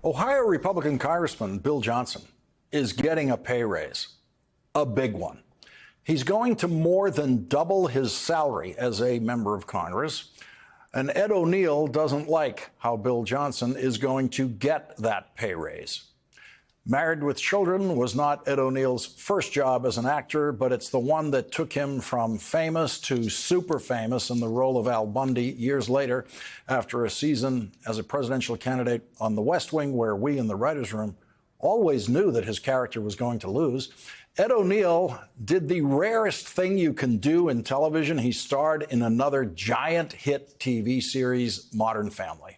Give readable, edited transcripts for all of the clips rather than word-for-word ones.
Ohio Republican Congressman Bill Johnson is getting a pay raise, a big one. He's going to more than double his salary as a member of Congress. And Ed O'Neill doesn't like how Bill Johnson is going to get that pay raise. Married with Children was not Ed O'Neill's first job as an actor, but it's the one that took him from famous to super famous in the role of Al Bundy years later, after a season as a presidential candidate on The West Wing, where we in the writers' room always knew that his character was going to lose. Ed O'Neill did the rarest thing you can do in television. He starred in another giant hit TV series, Modern Family.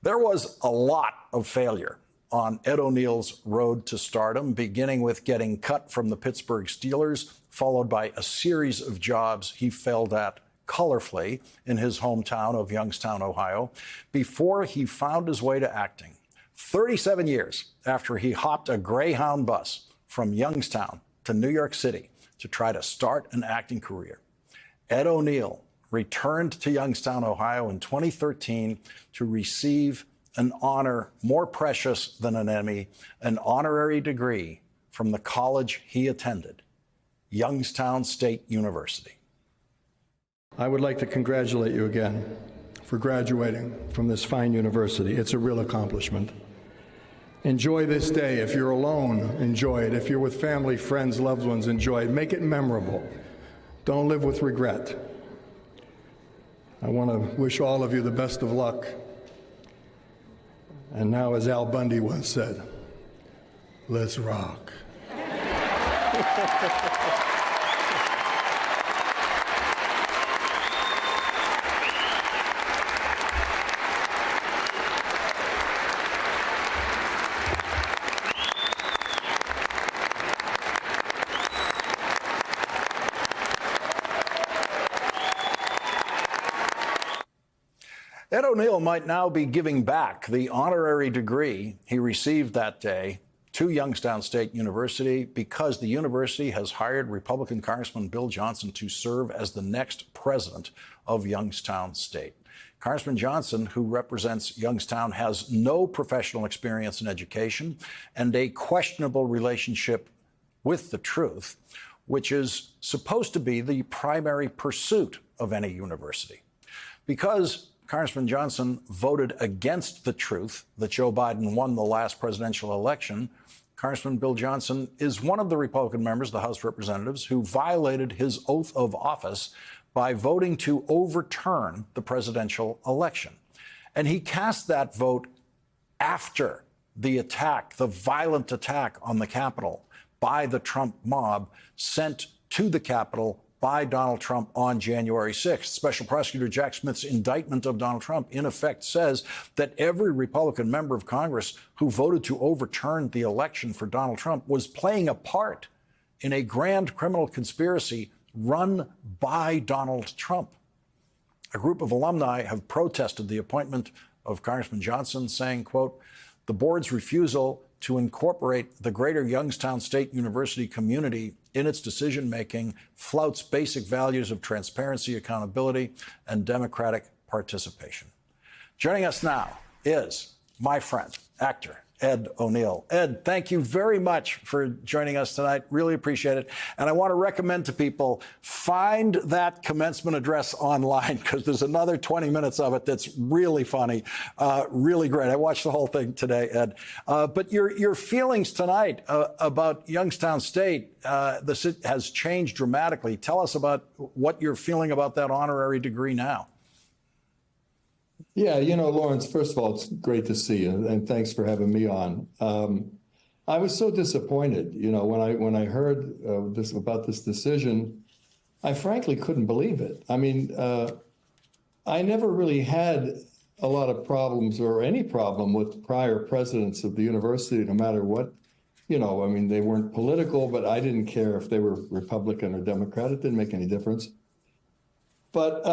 There was a lot of failure on Ed O'Neill's road to stardom, beginning with getting cut from the Pittsburgh Steelers, followed by a series of jobs he failed at colorfully in his hometown of Youngstown, Ohio, before he found his way to acting. 37 years after he hopped a Greyhound bus from Youngstown to New York City to try to start an acting career, Ed O'Neill returned to Youngstown, Ohio in 2013 to receive an honor more precious than an Emmy, an honorary degree from the college he attended, Youngstown State University. I would like to congratulate you again for graduating from this fine university. It's a real accomplishment. Enjoy this day. If you're alone, enjoy it. If you're with family, friends, loved ones, enjoy it. Make it memorable. Don't live with regret. I want to wish all of you the best of luck. And now, as Al Bundy once said, let's rock. Ed O'Neill might now be giving back the honorary degree he received that day to Youngstown State University because the university has hired Republican Congressman Bill Johnson to serve as the next president of Youngstown State. Congressman Johnson, who represents Youngstown, has no professional experience in education and a questionable relationship with the truth, which is supposed to be the primary pursuit of any university. Because Congressman Johnson voted against the truth that Joe Biden won the last presidential election, Congressman Bill Johnson is one of the Republican members of the House of Representatives who violated his oath of office by voting to overturn the presidential election. And he cast that vote after the attack, the violent attack on the Capitol by the Trump mob sent to the Capitol by Donald Trump on January 6th. Special Prosecutor Jack Smith's indictment of Donald Trump, in effect, says that every Republican member of Congress who voted to overturn the election for Donald Trump was playing a part in a grand criminal conspiracy run by Donald Trump. A group of alumni have protested the appointment of Congressman Johnson, saying, quote, "The board's refusal to incorporate the greater Youngstown State University community in its decision-making flouts basic values of transparency, accountability, and democratic participation." Joining us now is my friend, actor Ed O'Neill. Ed, thank you very much for joining us tonight. Really appreciate it. And I want to recommend to people, find that commencement address online, because there's another 20 minutes of it that's really funny, really great. I watched the whole thing today, Ed. But your feelings tonight about Youngstown State, has changed dramatically. Tell us about what you're feeling about that honorary degree now. Yeah, Lawrence, first of all, it's great to see you, and thanks for having me on. I was so disappointed, when I heard about this decision. I frankly couldn't believe it. I mean, I never really had a lot of problems or any problem with prior presidents of the university, no matter what. They weren't political, but I didn't care if they were Republican or Democrat. It didn't make any difference. But,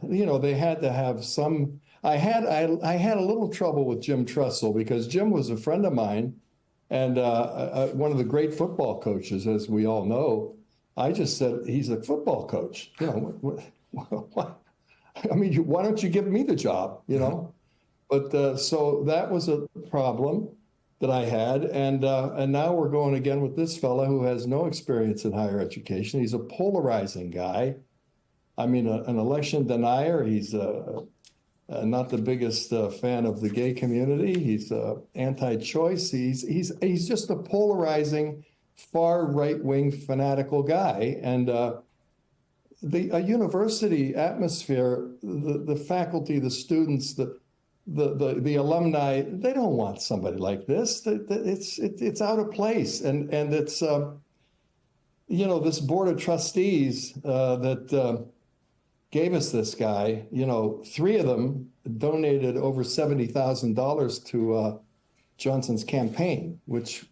they had to have some. I had a little trouble with Jim Tressel because Jim was a friend of mine and one of the great football coaches, as we all know. I just said, he's a football coach. What? I mean, why don't you give me the job, But so that was a problem that I had, and now we're going again with this fella who has no experience in higher education. He's a polarizing guy. I mean, an election denier. He's not the biggest fan of the gay community. He's anti-choice. He's just a polarizing, far right-wing fanatical guy. And a university atmosphere, the faculty, the students, the alumni, they don't want somebody like this. It's out of place, and it's this board of trustees that gave us this guy. 3 of them donated over $70,000 to Johnson's campaign, which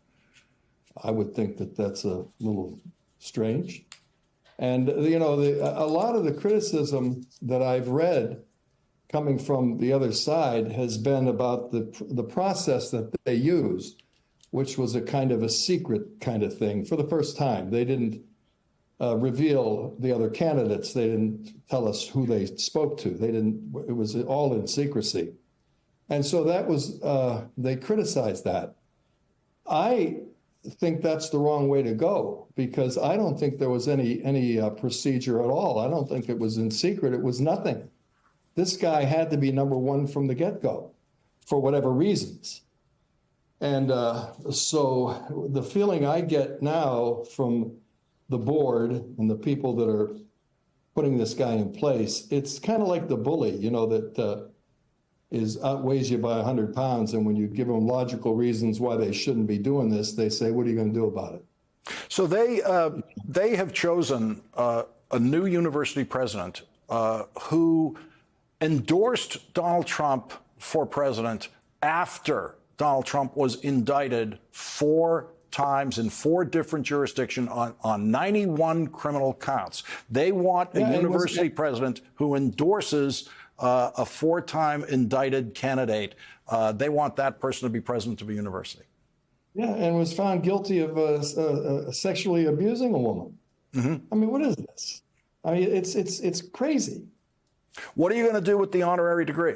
I would think that's a little strange. And a lot of the criticism that I've read coming from the other side has been about the process that they used, which was a kind of a secret kind of thing. For the first time, they didn't reveal the other candidates. They didn't tell us who they spoke to. It was all in secrecy. And so that was, they criticized that. I think that's the wrong way to go, because I don't think there was any procedure at all. I don't think it was in secret. It was nothing. This guy had to be number one from the get-go for whatever reasons. And so the feeling I get now from the board and the people that are putting this guy in place, it's kind of like the bully, that outweighs you by 100 pounds. And when you give them logical reasons why they shouldn't be doing this, they say, what are you going to do about it? So they have chosen a new university president who endorsed Donald Trump for president after Donald Trump was indicted 4 times in 4 different jurisdictions on 91 criminal counts. They want a university president who endorses a 4-time indicted candidate. They want that person to be president of a university. Yeah, and was found guilty of sexually abusing a woman. Mm-hmm. I mean, what is this? I mean, it's crazy. What are you going to do with the honorary degree?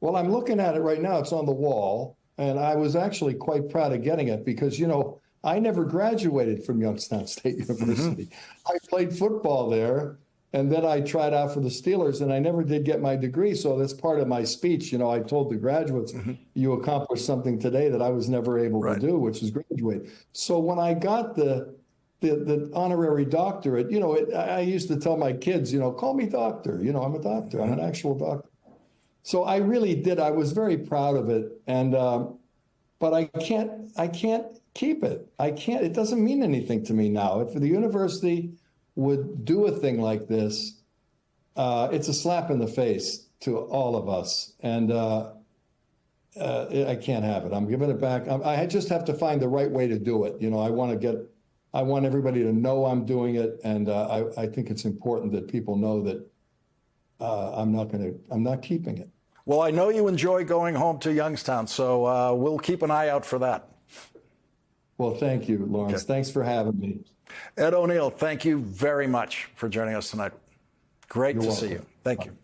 Well, I'm looking at it right now. It's on the wall. And I was actually quite proud of getting it because, I never graduated from Youngstown State University. Mm-hmm. I played football there, and then I tried out for the Steelers, and I never did get my degree. So that's part of my speech. I told the graduates, mm-hmm. You accomplished something today that I was never able to do, which is graduate. So when I got the honorary doctorate, I used to tell my kids, call me doctor. I'm a doctor. I'm an actual doctor. So I really did. I was very proud of it, and but I can't keep it. I can't. It doesn't mean anything to me now. If the university would do a thing like this, it's a slap in the face to all of us, and I can't have it. I'm giving it back. I just have to find the right way to do it. I want everybody to know I'm doing it, and I think it's important that people know that I'm not keeping it. Well, I know you enjoy going home to Youngstown, so we'll keep an eye out for that. Well, thank you, Lawrence. Okay. Thanks for having me. Ed O'Neill, thank you very much for joining us tonight. Great to see you. Thank you.